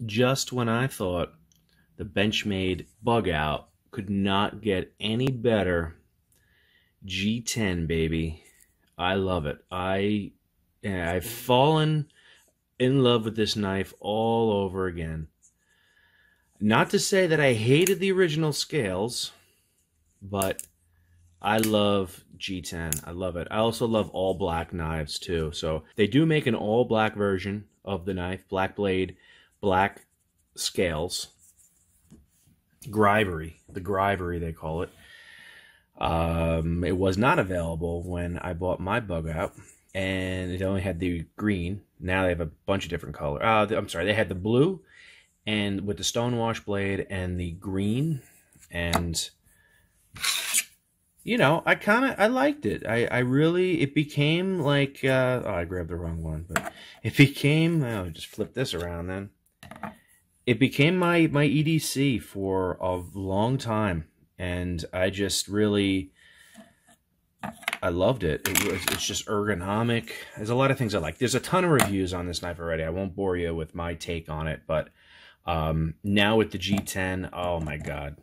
Just when I thought the Benchmade Bugout could not get any better, G10, baby. I love it. I've fallen in love with this knife all over again. Not to say that I hated the original scales, but I love G10. I love it. I also love all black knives too. So they do make an all black version of the knife, black blade, black scales, grivery, the grivery they call it. It was not available when I bought my Bugout, and it only had the green. Now they have a bunch of different colors. I'm sorry, they had the blue and with the stonewash blade and the green, and you know, I liked it. I really, it became like, oh, I grabbed the wrong one, but it became, I'll just flip this around then. It became my EDC for a long time, and I just really, I loved it. It's just ergonomic. There's a lot of things I like. There's a ton of reviews on this knife already. I won't bore you with my take on it, but now with the G10, oh my God.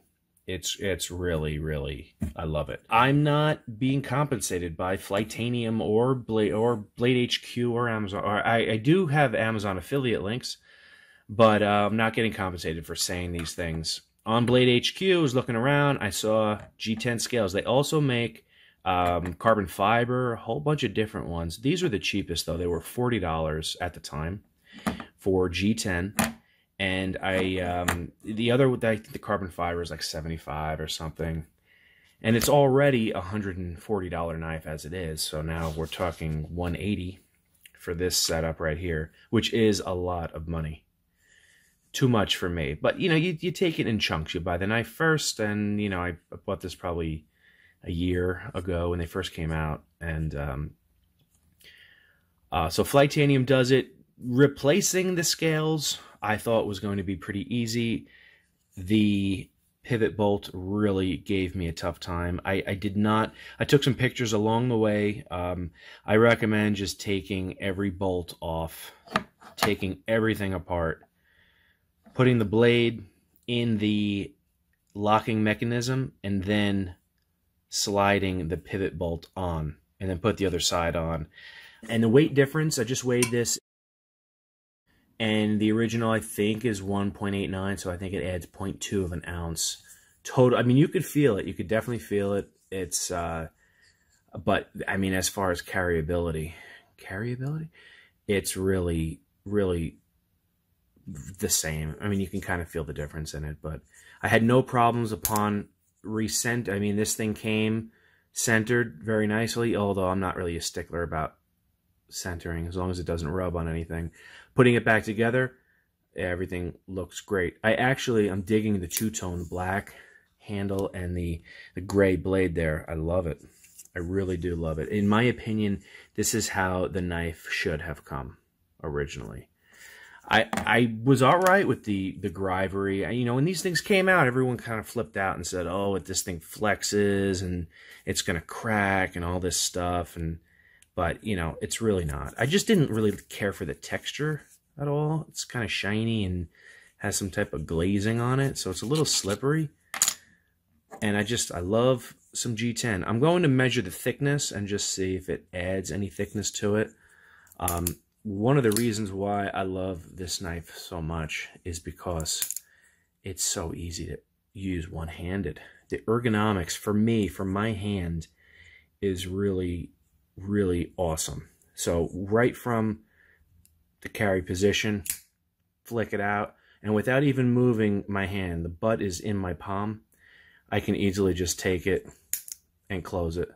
It's really, really, I love it. I'm not being compensated by Flightanium or Blade HQ or Amazon. Or I do have Amazon affiliate links, but I'm not getting compensated for saying these things. On Blade HQ, I was looking around. I saw G10 scales. They also make carbon fiber, a whole bunch of different ones. These are the cheapest, though. They were $40 at the time for G10. And the carbon fiber is like 75 or something. And it's already a $140 knife as it is. So now we're talking 180 for this setup right here, which is a lot of money. Too much for me. But, you know, you take it in chunks. You buy the knife first, and, you know, I bought this probably a year ago when they first came out. And so Flightanium does it. Replacing the scales, I thought was going to be pretty easy. The pivot bolt really gave me a tough time. I took some pictures along the way. I recommend just taking every bolt off, taking everything apart, putting the blade in the locking mechanism, and then sliding the pivot bolt on, and then put the other side on. And the weight difference, I just weighed this, and the original, I think, is 1.89, so I think it adds 0.2 of an ounce total. I mean, you could feel it. You could definitely feel it. It's, but, I mean, as far as carryability, it's really, really the same. I mean, you can kind of feel the difference in it, but I had no problems upon recent. I mean, this thing came centered very nicely, although I'm not really a stickler about centering as long as it doesn't rub on anything. Putting it back together, everything looks great. I'm digging the two-tone black handle and the gray blade there. I love it. I really do love it. In my opinion, this is how the knife should have come originally. I was all right with the grivery. You know, when these things came out, everyone kind of flipped out and said, oh, this thing flexes and it's going to crack and all this stuff. But, you know, it's really not. I just didn't really care for the texture at all. It's kind of shiny and has some type of glazing on it, so it's a little slippery. And I love some G10. I'm going to measure the thickness and just see if it adds any thickness to it. One of the reasons why I love this knife so much is because it's so easy to use one-handed. The ergonomics, for me, for my hand, is really, really awesome. So right from the carry position, flick it out, and without even moving my hand, the butt is in my palm, I can easily just take it and close it.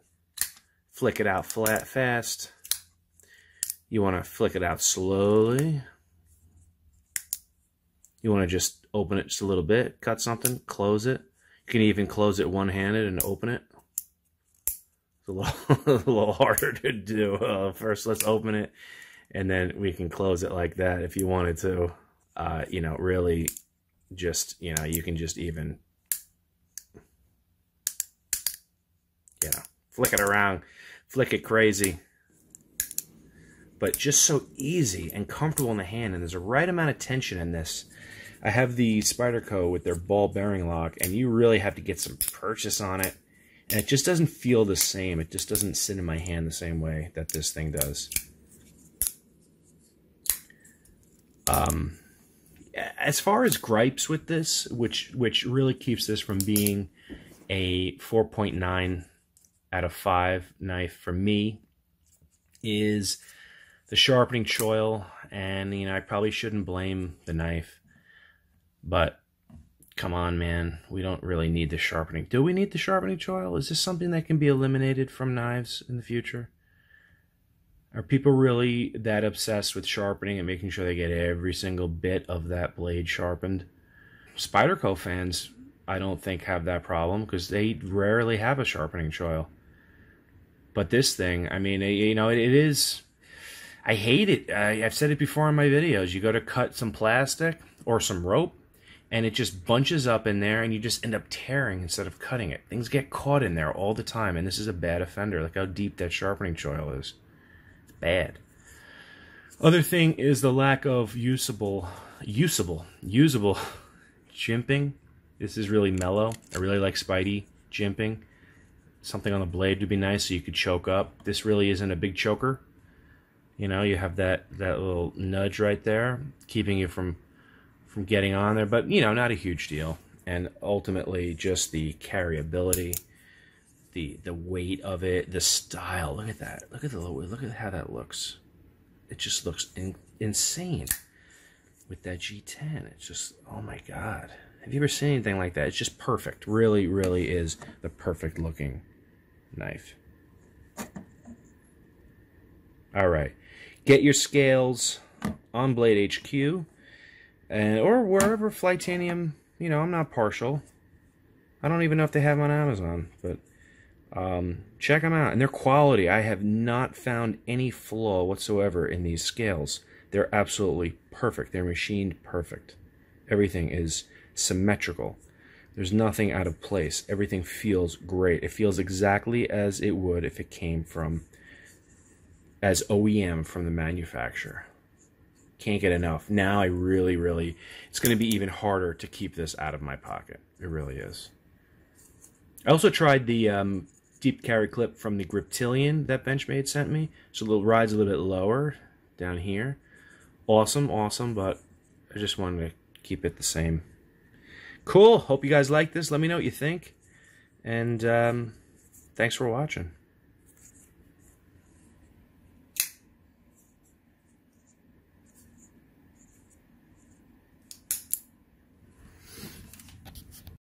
Flick it out fast. You want to flick it out slowly. You want to just open it just a little bit, cut something, close it. You can even close it one-handed and open it. It's a little harder to do. First, let's open it, and then we can close it like that if you wanted to. You know, really just, you know, you can just even, you know, flick it around, flick it crazy. but just so easy and comfortable in the hand, and there's a right amount of tension in this. I have the Spyderco with their ball bearing lock, and you really have to get some purchase on it, and it just doesn't feel the same. It just doesn't sit in my hand the same way that this thing does. As far as gripes with this, which really keeps this from being a 4.9 out of 5 knife for me, is the sharpening choil. And, you know, I probably shouldn't blame the knife, but come on, man, we don't really need the sharpening. Do we need the sharpening choil? Is this something that can be eliminated from knives in the future? Are people really that obsessed with sharpening and making sure they get every single bit of that blade sharpened? Spyderco fans, I don't think, have that problem because they rarely have a sharpening choil. But this thing, I mean, you know, it is... I hate it. I've said it before in my videos. You go to cut some plastic or some rope, and it just bunches up in there, and you just end up tearing instead of cutting it. Things get caught in there all the time, and this is a bad offender. Look how deep that sharpening choil is. It's bad. Other thing is the lack of usable jimping. This is really mellow. I really like Spidey jimping. Something on the blade would be nice so you could choke up. This really isn't a big choker. You know, you have that little nudge right there, keeping you from getting on there, but, you know, not a huge deal. And ultimately, just the carryability, the weight of it, the style. Look at that. Look at how that looks. It just looks insane with that G-10. It's just, oh my God. Have you ever seen anything like that? It's just perfect. Really, really is the perfect looking knife. All right. Get your scales on Blade HQ, or wherever Flightanium, you know, I'm not partial. I don't even know if they have them on Amazon, but check them out. And their quality, I have not found any flaw whatsoever in these scales. They're absolutely perfect. They're machined perfect. Everything is symmetrical. There's nothing out of place. Everything feels great. It feels exactly as it would if it came from as OEM from the manufacturer. Can't get enough. Now I really, it's going to be even harder to keep this out of my pocket. It really is. I also tried the deep carry clip from the Griptilian that Benchmade sent me. So the ride's a little bit lower down here. Awesome, but I just wanted to keep it the same. Cool. Hope you guys like this. Let me know what you think. And thanks for watching.